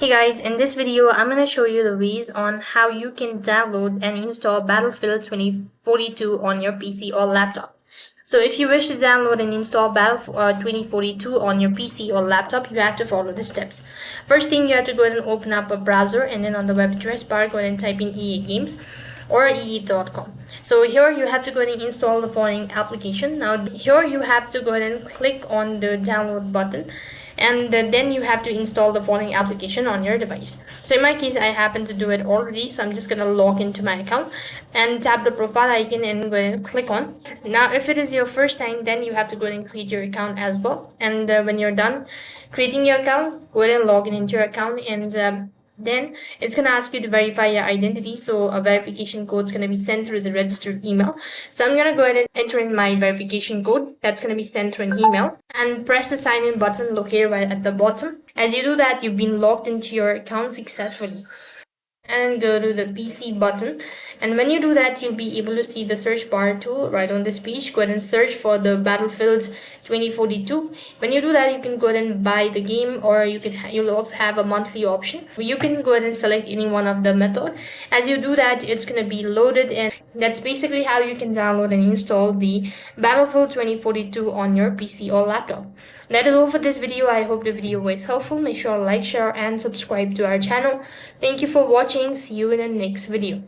Hey guys, in this video I'm going to show you the ways on how you can download and install Battlefield 2042 on your PC or laptop. So if you wish to download and install Battlefield 2042 on your PC or laptop, you have to follow the steps. First thing, you have to go ahead and open up a browser, and then on the web address bar go ahead and type in EA Games or ee.com. So here you have to go ahead and install the following application. Now here you have to go ahead and click on the download button, and then you have to install the following application on your device. So in my case, I happen to do it already, so I'm just gonna log into my account and tap the profile icon and go ahead and click on. Now if it is your first time, then you have to go ahead and create your account as well, and when you're done creating your account, go ahead and log in into your account, and then it's going to ask you to verify your identity. So a verification code is going to be sent through the registered email. So I'm going to go ahead and enter in my verification code that's going to be sent through an email, and press the sign in button located right at the bottom. As you do that, you've been logged into your account successfully. And go to the PC button, and when you do that, you'll be able to see the search bar tool right on this page. Go ahead and search for the Battlefields 2042. When you do that, you can go ahead and buy the game, or you'll also have a monthly option where you can go ahead and select any one of the method. As you do that, it's going to be loaded, and that's basically how you can download and install the Battlefield 2042 on your PC or laptop. That is all for this video. I hope the video was helpful. Make sure to like, share, and subscribe to our channel. Thank you for watching. See you in the next video.